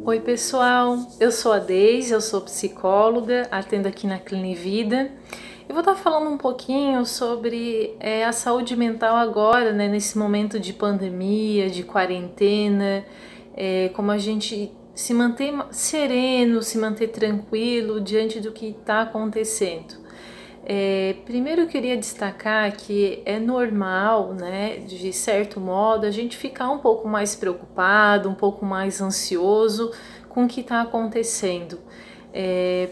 Oi pessoal, eu sou a Deise, eu sou psicóloga, atendo aqui na Clinivida. Eu vou estar falando um pouquinho sobre a saúde mental agora, né, nesse momento de pandemia, de quarentena, como a gente se manter sereno, se manter tranquilo diante do que está acontecendo. Primeiro eu queria destacar que é normal, né, de certo modo, a gente ficar um pouco mais preocupado, um pouco mais ansioso com o que está acontecendo.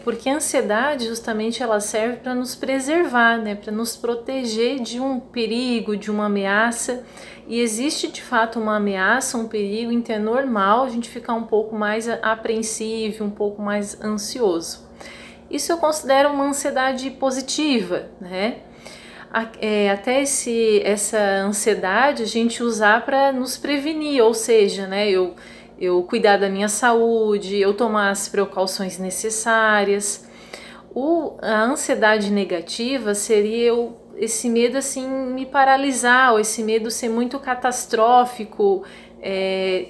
Porque a ansiedade justamente ela serve para nos preservar, né, para nos proteger de um perigo, de uma ameaça. E existe de fato uma ameaça, um perigo, então é normal a gente ficar um pouco mais apreensivo, um pouco mais ansioso. Isso eu considero uma ansiedade positiva, né? Até essa ansiedade a gente usar para nos prevenir, ou seja, né, eu cuidar da minha saúde, eu tomar as precauções necessárias. A ansiedade negativa seria esse medo assim me paralisar, ou esse medo ser muito catastrófico,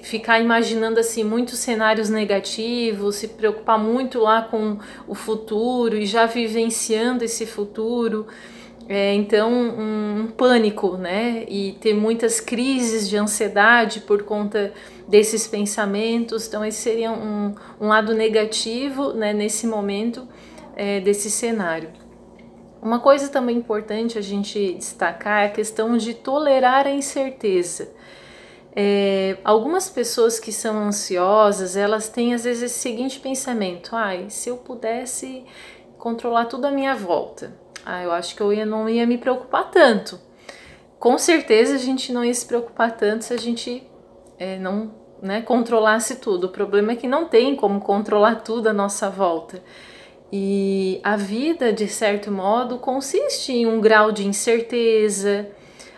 ficar imaginando assim muitos cenários negativos, se preocupar muito lá com o futuro e já vivenciando esse futuro. Então um pânico, né? E ter muitas crises de ansiedade por conta desses pensamentos. Então esse seria um lado negativo, né, nesse momento desse cenário. Uma coisa também importante a gente destacar é a questão de tolerar a incerteza. Algumas pessoas que são ansiosas, elas têm às vezes esse seguinte pensamento: se eu pudesse controlar tudo à minha volta, eu acho que eu não ia me preocupar tanto. Com certeza a gente não ia se preocupar tanto se a gente não, né, controlasse tudo. O problema é que não tem como controlar tudo à nossa volta. E a vida, de certo modo, consiste em um grau de incerteza,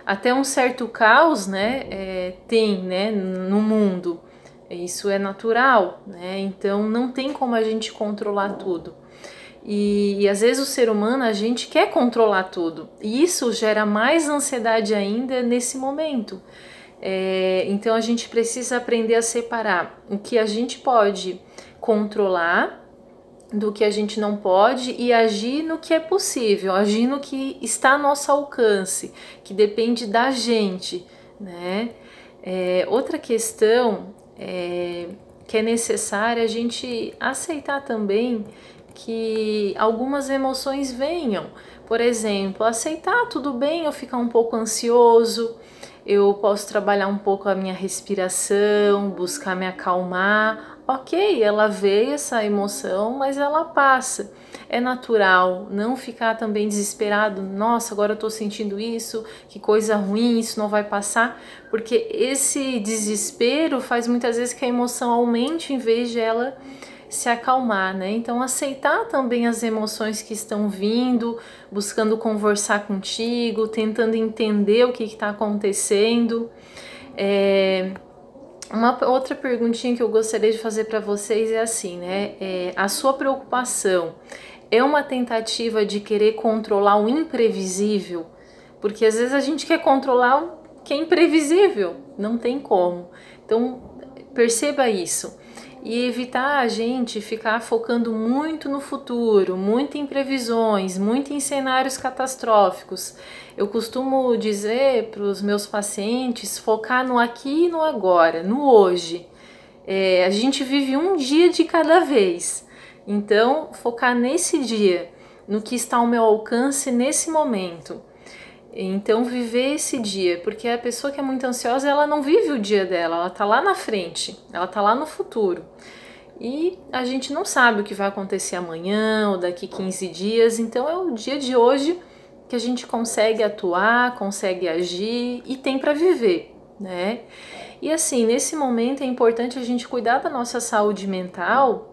até um certo caos, né, tem, né, no mundo. Isso é natural, né? Então não tem como a gente controlar tudo. E às vezes o ser humano, a gente quer controlar tudo. E isso gera mais ansiedade ainda nesse momento. Então a gente precisa aprender a separar o que a gente pode controlar do que a gente não pode e agir no que é possível, agir no que está ao nosso alcance, que depende da gente, né? Outra questão que é necessária a gente aceitar também que algumas emoções venham. Por exemplo, aceitar, tudo bem eu ficar um pouco ansioso, eu posso trabalhar um pouco a minha respiração, buscar me acalmar. Ok, ela veio essa emoção, mas ela passa. É natural, não ficar também desesperado. Nossa, agora eu tô sentindo isso, que coisa ruim, isso não vai passar. Porque esse desespero faz muitas vezes que a emoção aumente em vez de ela se acalmar, né? Então aceitar também as emoções que estão vindo, buscando conversar contigo, tentando entender o que está acontecendo. Uma outra perguntinha que eu gostaria de fazer para vocês é assim, né? A sua preocupação é uma tentativa de querer controlar o imprevisível? Porque às vezes a gente quer controlar o que é imprevisível, não tem como. Então perceba isso. E evitar a gente ficar focando muito no futuro, muito em previsões, muito em cenários catastróficos. Eu costumo dizer para os meus pacientes focar no aqui e no agora, no hoje. A gente vive um dia de cada vez, então focar nesse dia, no que está ao meu alcance nesse momento. Então viver esse dia, porque a pessoa que é muito ansiosa, ela não vive o dia dela, ela tá lá na frente, ela tá lá no futuro. E a gente não sabe o que vai acontecer amanhã ou daqui 15 dias, então é o dia de hoje que a gente consegue atuar, consegue agir e tem para viver, né? E assim, nesse momento é importante a gente cuidar da nossa saúde mental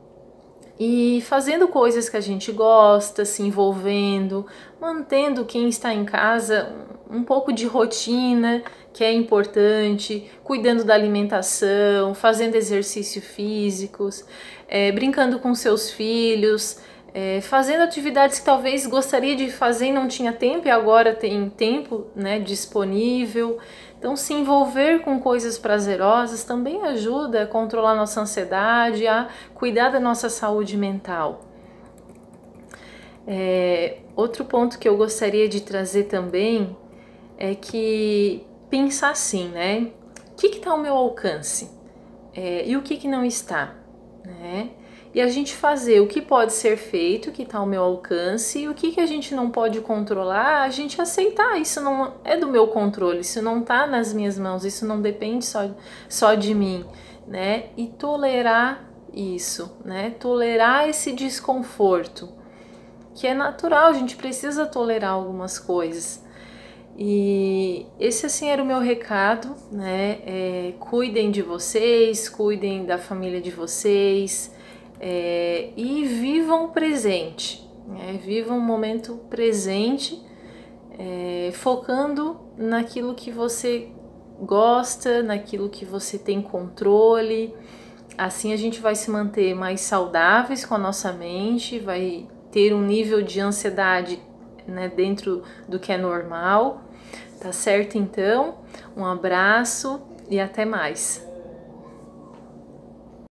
e fazendo coisas que a gente gosta, se envolvendo, mantendo quem está em casa um pouco de rotina, que é importante, cuidando da alimentação, fazendo exercícios físicos, brincando com seus filhos, fazendo atividades que talvez gostaria de fazer e não tinha tempo e agora tem tempo, né, disponível. Então, se envolver com coisas prazerosas também ajuda a controlar nossa ansiedade, a cuidar da nossa saúde mental. Outro ponto que eu gostaria de trazer também é que pensar assim, né? O que está ao meu alcance? E o que não está, né? E a gente fazer o que pode ser feito, o que está ao meu alcance, e o que a gente não pode controlar, a gente aceitar. Isso não é do meu controle, isso não está nas minhas mãos, isso não depende só de mim, né? E tolerar isso, né? Tolerar esse desconforto, que é natural, a gente precisa tolerar algumas coisas. E esse assim era o meu recado, né? Cuidem de vocês, cuidem da família de vocês, e vivam o presente, né? Vivam o momento presente, focando naquilo que você gosta, naquilo que você tem controle. Assim a gente vai se manter mais saudáveis com a nossa mente, vai ter um nível de ansiedade, né, dentro do que é normal. Tá certo então? Um abraço e até mais!